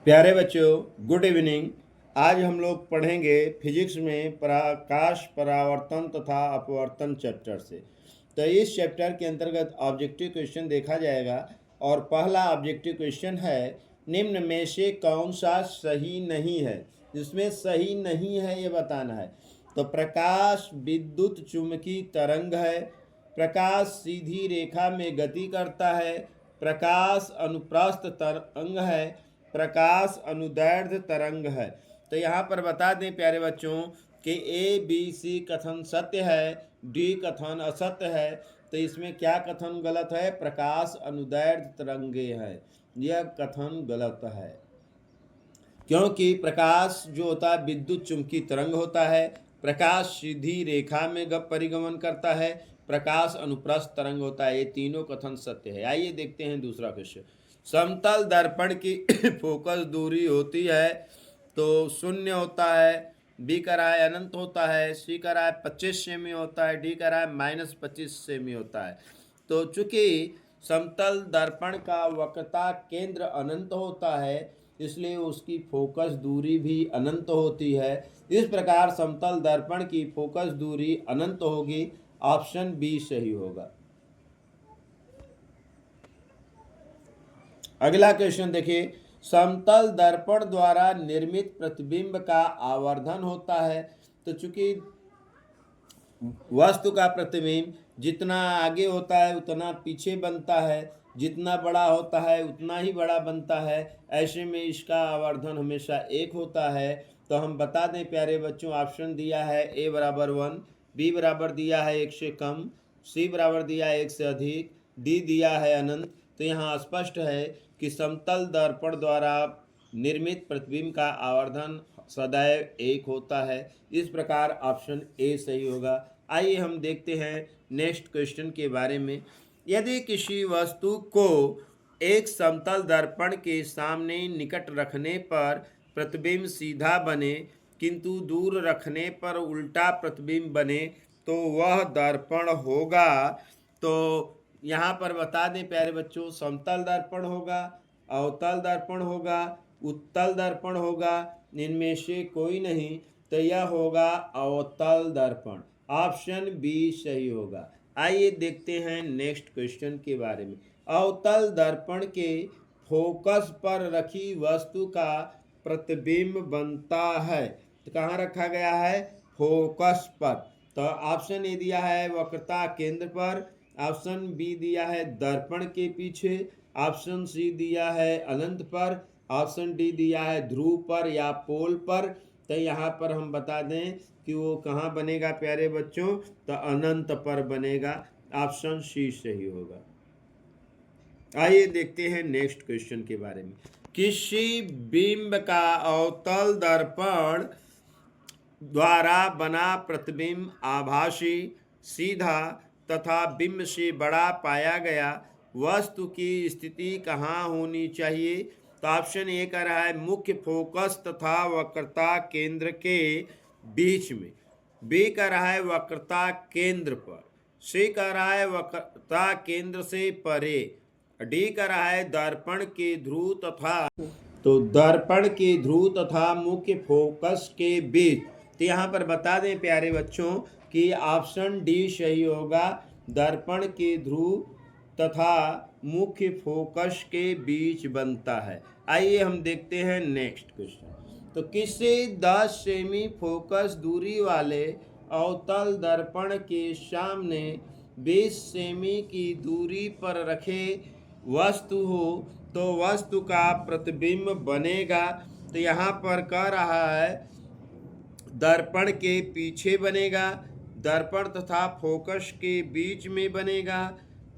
प्यारे बच्चों, good evening. आज हम लोग पढ़ेंगे फिजिक्स में प्रकाश परावर्तन तथा अपवर्तन चैप्टर से। तो इस चैप्टर के अंतर्गत ऑब्जेक्टिव क्वेश्चन देखा जाएगा और पहला ऑब्जेक्टिव क्वेश्चन है, निम्न में से कौन सा सही नहीं है। जिसमें सही नहीं है ये बताना है। तो प्रकाश विद्युत चुंबकीय तरंग है, प्रकाश सीधी रेखा में गति करता है, प्रकाश अनुप्रस्थ तरंग है, प्रकाश अनुदैर्ध्य तरंग है। तो यहाँ पर बता दें प्यारे बच्चों कि ए बी सी कथन सत्य है, डी कथन असत्य है। तो इसमें क्या कथन गलत है? प्रकाश अनुदैर्ध्य तरंगे है, यह कथन गलत है। क्योंकि प्रकाश जो होता है विद्युत चुंबकीय तरंग होता है, प्रकाश सीधी रेखा में परिगमन करता है, प्रकाश अनुप्रस्थ तरंग होता है। ये तीनों कथन सत्य है। आइए देखते हैं दूसरा क्वेश्चन। समतल दर्पण की फोकस दूरी होती है तो 0 होता है, बी का राय अनंत होता है, सी का राय 25 सेमी होता है, डी का राय -25 सेमी होता है। तो चूंकि समतल दर्पण का वक्रता केंद्र अनंत होता है, इसलिए उसकी फोकस दूरी भी अनंत होती है। इस प्रकार समतल दर्पण की फोकस दूरी अनंत होगी। ऑप्शन बी सही होगा। अगला क्वेश्चन देखिए, समतल दर्पण द्वारा निर्मित प्रतिबिंब का आवर्धन होता है। तो चूंकि वस्तु का प्रतिबिंब जितना आगे होता है उतना पीछे बनता है, जितना बड़ा होता है उतना ही बड़ा बनता है। ऐसे में इसका आवर्धन हमेशा 1 होता है। तो हम बता दें प्यारे बच्चों, ऑप्शन दिया है ए बराबर 1, बी बराबर दिया है 1 से कम, सी बराबर दिया है 1 से अधिक, डी दिया है अनंत। तो यहाँ स्पष्ट है कि समतल दर्पण द्वारा निर्मित प्रतिबिंब का आवर्धन सदैव 1 होता है। इस प्रकार ऑप्शन ए सही होगा। आइए हम देखते हैं नेक्स्ट क्वेश्चन के बारे में। यदि किसी वस्तु को एक समतल दर्पण के सामने निकट रखने पर प्रतिबिंब सीधा बने, किंतु दूर रखने पर उल्टा प्रतिबिंब बने, तो वह दर्पण होगा। तो यहाँ पर बता दें प्यारे बच्चों, समतल दर्पण होगा, अवतल दर्पण होगा, उत्तल दर्पण होगा, इनमें से कोई नहीं। तो यह होगा अवतल दर्पण। ऑप्शन बी सही होगा। आइए देखते हैं नेक्स्ट क्वेश्चन के बारे में। अवतल दर्पण के फोकस पर रखी वस्तु का प्रतिबिंब बनता है। तो कहाँ रखा गया है? फोकस पर। तो ऑप्शन ए दिया है वक्रता केंद्र पर, ऑप्शन बी दिया है दर्पण के पीछे, ऑप्शन सी दिया है अनंत पर, ऑप्शन डी दिया है ध्रुव पर या पोल पर। तो यहाँ पर हम बता दें कि वो कहाँ बनेगा प्यारे बच्चों? तो अनंत पर बनेगा। ऑप्शन सी सही होगा। आइए देखते हैं नेक्स्ट क्वेश्चन के बारे में। किसी बिंब का अवतल दर्पण द्वारा बना प्रतिबिंब आभासी, सीधा तथा बिंब से बड़ा पाया गया, वस्तु की स्थिति कहाँ होनी चाहिए? तो ऑप्शन ए कह रहा है मुख्य फोकस तथा वक्रता केंद्र के बीच में, बी कह रहा है वक्रता केंद्र पर, सी कह रहा है वक्रता केंद्र से परे, डी कह रहा है दर्पण के ध्रुव तथा दर्पण के ध्रुव तथा मुख्य फोकस के बीच। तो यहाँ पर बता दें प्यारे बच्चों कि ऑप्शन डी सही होगा। दर्पण के ध्रुव तथा मुख्य फोकस के बीच बनता है। आइए हम देखते हैं नेक्स्ट क्वेश्चन। तो किसी 10 सेमी फोकस दूरी वाले अवतल दर्पण के सामने 20 सेमी की दूरी पर रखे वस्तु हो तो वस्तु का प्रतिबिंब बनेगा। तो यहाँ पर कह रहा है दर्पण के पीछे बनेगा, दर्पण तथा फोकस के बीच में बनेगा,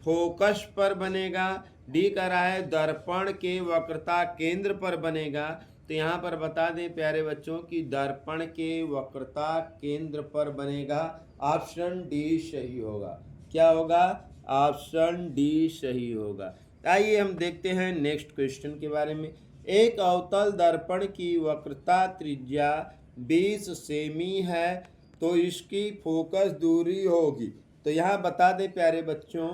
फोकस पर बनेगा, डी कह रहा है दर्पण के वक्रता केंद्र पर बनेगा। तो यहाँ पर बता दें प्यारे बच्चों कि दर्पण के वक्रता केंद्र पर बनेगा। ऑप्शन डी सही होगा। क्या होगा? ऑप्शन डी सही होगा। आइए हम देखते हैं नेक्स्ट क्वेश्चन के बारे में। एक अवतल दर्पण की वक्रता त्रिज्या 20 सेमी है तो इसकी फोकस दूरी होगी। तो यहाँ बता दें प्यारे बच्चों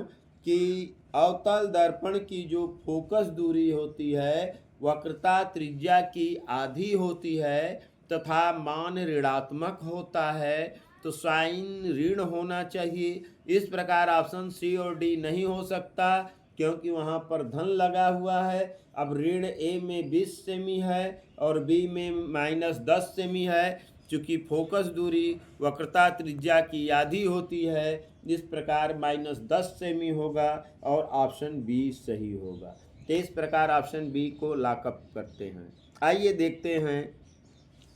कि अवतल दर्पण की जो फोकस दूरी होती है वक्रता त्रिज्या की आधी होती है तथा मान ऋणात्मक होता है तो साइन ऋण होना चाहिए। इस प्रकार ऑप्शन सी और डी नहीं हो सकता क्योंकि वहाँ पर धन लगा हुआ है। अब ऋण ए में 20 सेमी है और बी में -10 सेमी है। चूंकि फोकस दूरी वक्रता त्रिज्या की आधी होती है, इस प्रकार -10 सेमी होगा और ऑप्शन बी सही होगा। तो इस प्रकार ऑप्शन बी को लॉकअप करते हैं। आइए देखते हैं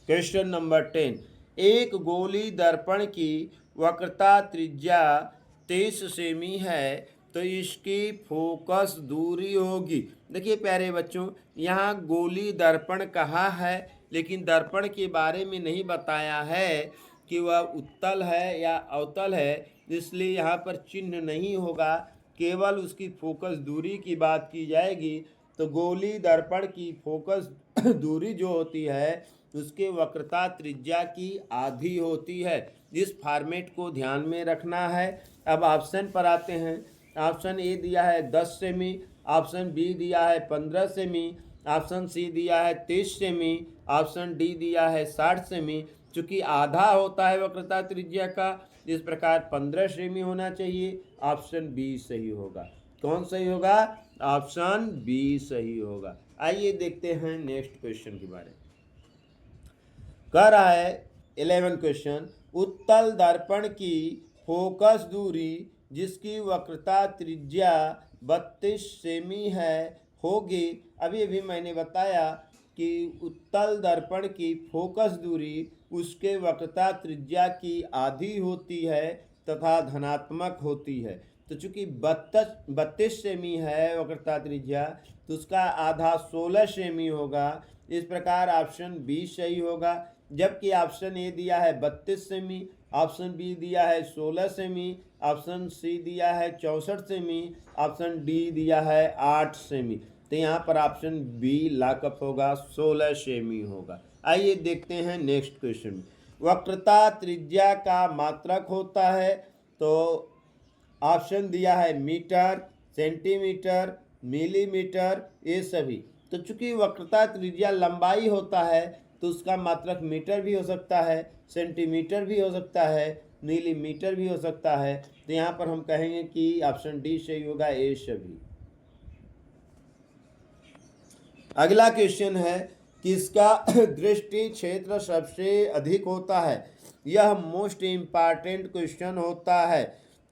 क्वेश्चन नंबर 10। एक गोली दर्पण की वक्रता त्रिज्या 23 सेमी है तो इसकी फोकस दूरी होगी। देखिए प्यारे बच्चों, यहाँ गोली दर्पण कहा है लेकिन दर्पण के बारे में नहीं बताया है कि वह उत्तल है या अवतल है, इसलिए यहाँ पर चिन्ह नहीं होगा, केवल उसकी फोकस दूरी की बात की जाएगी। तो गोली दर्पण की फोकस दूरी जो होती है उसके वक्रता त्रिज्या की आधी होती है। इस फॉर्मेट को ध्यान में रखना है। अब ऑप्शन पर आते हैं। ऑप्शन ए दिया है 10 सेमी, ऑप्शन बी दिया है 15 सेमी, ऑप्शन सी दिया है 23 सेमी, ऑप्शन डी दिया है 60 सेमी। चूंकि आधा होता है वक्रता त्रिज्या का, इस प्रकार 15 सेमी होना चाहिए। ऑप्शन बी सही होगा। कौन सही होगा? ऑप्शन बी सही होगा। आइए देखते हैं नेक्स्ट क्वेश्चन के बारे में। कह रहा है 11 क्वेश्चन, उत्तल दर्पण की फोकस दूरी जिसकी वक्रता त्रिज्या 32 सेमी है होगी। अभी मैंने बताया कि उत्तल दर्पण की फोकस दूरी उसके वक्रता त्रिज्या की आधी होती है तथा धनात्मक होती है। तो चूंकि 32 सेमी है वक्रता त्रिज्या, तो उसका आधा 16 सेमी होगा। इस प्रकार ऑप्शन बी सही होगा। जबकि ऑप्शन ए दिया है 32 सेमी, ऑप्शन बी दिया है 16 सेमी, ऑप्शन सी दिया है 64 सेमी, ऑप्शन डी दिया है 8 सेमी। तो यहाँ पर ऑप्शन बी लॉकअप होगा, 16 सेमी होगा। आइए देखते हैं नेक्स्ट क्वेश्चन। वक्रता त्रिज्या का मात्रक होता है, तो ऑप्शन दिया है मीटर, सेंटीमीटर, मिलीमीटर, ये सभी। तो चूंकि वक्रता त्रिज्या लंबाई होता है तो उसका मात्रक मीटर भी हो सकता है, सेंटीमीटर भी हो सकता है, मिलीमीटर भी हो सकता है। तो यहाँ पर हम कहेंगे कि ऑप्शन डी सही होगा, ए सभी। अगला क्वेश्चन है, किसका दृष्टि क्षेत्र सबसे अधिक होता है? यह मोस्ट इम्पॉर्टेंट क्वेश्चन होता है।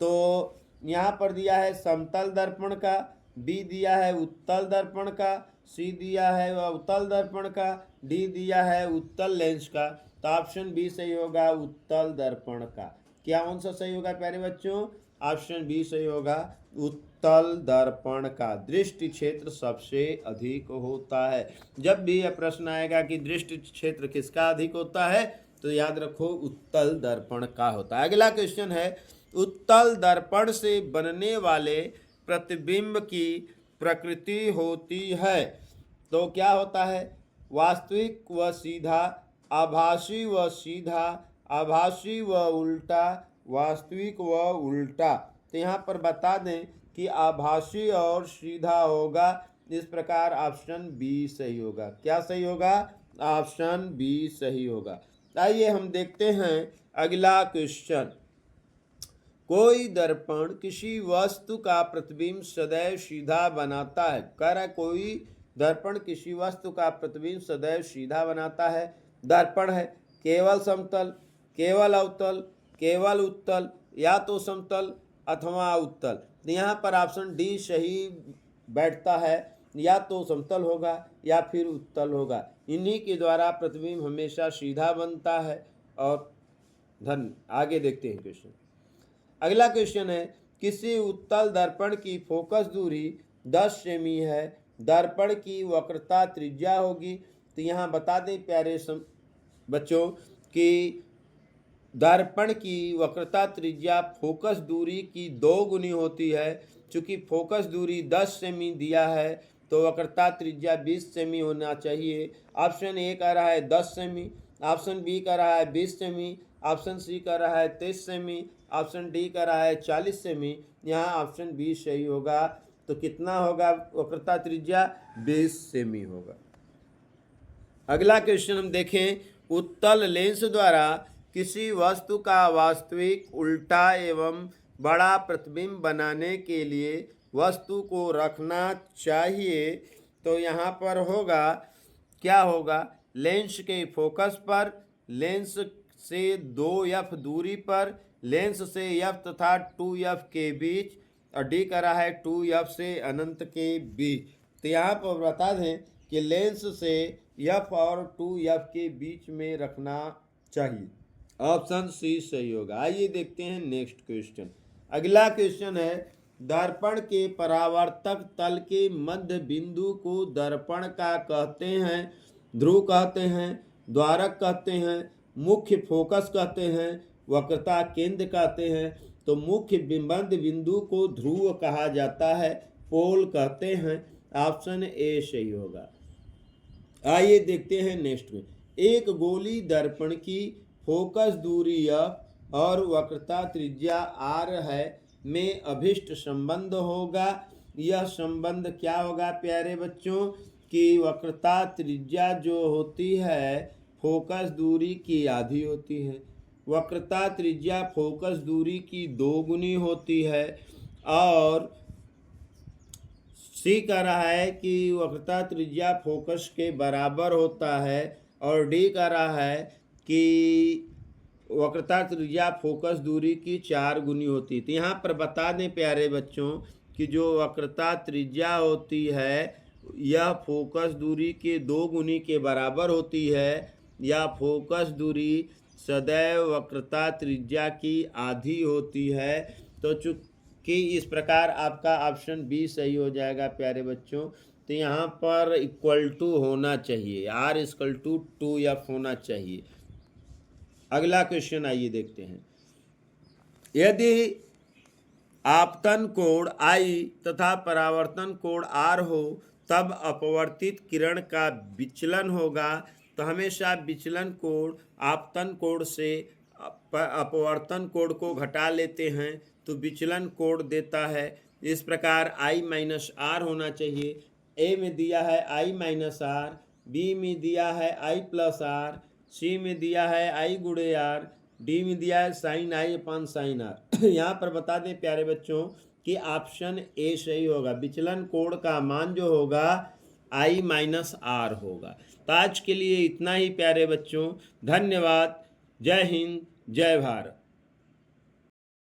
तो यहाँ पर दिया है समतल दर्पण का, बी दिया है उत्तल दर्पण का, सी दिया है अवतल दर्पण का, डी दिया है उत्तल लेंस का। तो ऑप्शन बी सही होगा, उत्तल दर्पण का। क्या कौन सा सही होगा प्यारे बच्चों? ऑप्शन बी सही होगा, उत्तल दर्पण का दृष्टि क्षेत्र सबसे अधिक होता है। जब भी यह प्रश्न आएगा कि दृष्टि क्षेत्र किसका अधिक होता है, तो याद रखो उत्तल दर्पण का होता है। अगला क्वेश्चन है, उत्तल दर्पण से बनने वाले प्रतिबिंब की प्रकृति होती है। तो क्या होता है? वास्तविक व सीधा, आभासी व सीधा, आभासी व उल्टा, वास्तविक व उल्टा। तो यहाँ पर बता दें कि आभासी और सीधा होगा। इस प्रकार ऑप्शन बी सही होगा। क्या सही होगा? ऑप्शन बी सही होगा। आइए हम देखते हैं अगला क्वेश्चन। कोई दर्पण किसी वस्तु का प्रतिबिंब सदैव सीधा बनाता है। कह रहा है कोई दर्पण किसी वस्तु का प्रतिबिंब सदैव सीधा बनाता है। दर्पण है केवल समतल, केवल अवतल, केवल उत्तल, या तो समतल अथवा उत्तल। यहाँ पर ऑप्शन डी सही बैठता है, या तो समतल होगा या फिर उत्तल होगा। इन्हीं के द्वारा प्रतिबिंब हमेशा सीधा बनता है। और आगे देखते हैं क्वेश्चन। अगला क्वेश्चन है, किसी उत्तल दर्पण की फोकस दूरी 10 सेमी है, दर्पण की वक्रता त्रिज्या होगी। तो यहाँ बता दें प्यारे बच्चों कि दर्पण की वक्रता त्रिज्या फोकस दूरी की 2 गुनी होती है। चूंकि फोकस दूरी 10 सेमी दिया है तो वक्रता त्रिज्या 20 सेमी होना चाहिए। ऑप्शन ए कह रहा है 10 सेमी, ऑप्शन बी कह रहा है 20 सेमी, ऑप्शन सी कह रहा है 23 सेमी, ऑप्शन डी कह रहा है 40 सेमी। यहाँ ऑप्शन बी सही होगा, तो कितना होगा वक्रता त्रिज्या? 20 सेमी होगा। अगला क्वेश्चन हम देखें, उत्तल लेंस द्वारा किसी वस्तु का वास्तविक उल्टा एवं बड़ा प्रतिबिंब बनाने के लिए वस्तु को रखना चाहिए। तो यहाँ पर होगा, क्या होगा? लेंस के फोकस पर, लेंस से 2f दूरी पर, लेंस से f तथा 2f के बीच, और डी करा है 2f से अनंत के बीच। तो यहाँ पर बता दें कि लेंस से f और 2f के बीच में रखना चाहिए। ऑप्शन सी सही होगा। आइए देखते हैं नेक्स्ट क्वेश्चन। अगला क्वेश्चन है, दर्पण के परावर्तक तल के मध्य बिंदु को दर्पण का कहते हैं, ध्रुव कहते हैं, द्वारक कहते हैं, मुख्य फोकस कहते हैं, वक्रता केंद्र कहते हैं। तो मुख्य मध्य बिंदु को ध्रुव कहा जाता है, पोल कहते हैं। ऑप्शन ए सही होगा। आइए देखते हैं नेक्स्ट में। एक गोली दर्पण की फोकस दूरी f और वक्रता त्रिज्या r है में अभिष्ट संबंध होगा। यह संबंध क्या होगा प्यारे बच्चों? कि वक्रता त्रिज्या जो होती है फोकस दूरी की आधी होती है, वक्रता त्रिज्या फोकस दूरी की 2 गुनी होती है, और सी कह रहा है कि वक्रता त्रिज्या फोकस के बराबर होता है, और डी कह रहा है कि वक्रता त्रिज्या फोकस दूरी की 4 गुनी होती है। तो यहाँ पर बता दें प्यारे बच्चों कि जो वक्रता त्रिज्या होती है यह फोकस दूरी के 2 गुनी के बराबर होती है, या फोकस दूरी सदैव वक्रता त्रिज्या की आधी होती है। तो चूंकि इस प्रकार आपका ऑप्शन बी सही हो जाएगा प्यारे बच्चों। तो यहाँ पर इक्वल टू होना चाहिए, r इक्वल टू 2f होना चाहिए। अगला क्वेश्चन आइए देखते हैं। यदि आपतन कोण I तथा परावर्तन कोण R हो तब अपवर्तित किरण का विचलन होगा। तो हमेशा विचलन कोण आपतन कोण से अपवर्तन कोण को घटा लेते हैं तो विचलन कोण देता है। इस प्रकार I माइनस R होना चाहिए। ए में दिया है I माइनस R, बी में दिया है I प्लस R, सी में दिया है I गुणे R, डी में दिया है साइन I अपन साइन R। यहाँ पर बता दें प्यारे बच्चों कि ऑप्शन ए सही होगा। विचलन कोण का मान जो होगा I माइनस R होगा। तो आज के लिए इतना ही प्यारे बच्चों। धन्यवाद। जय हिंद, जय भारत।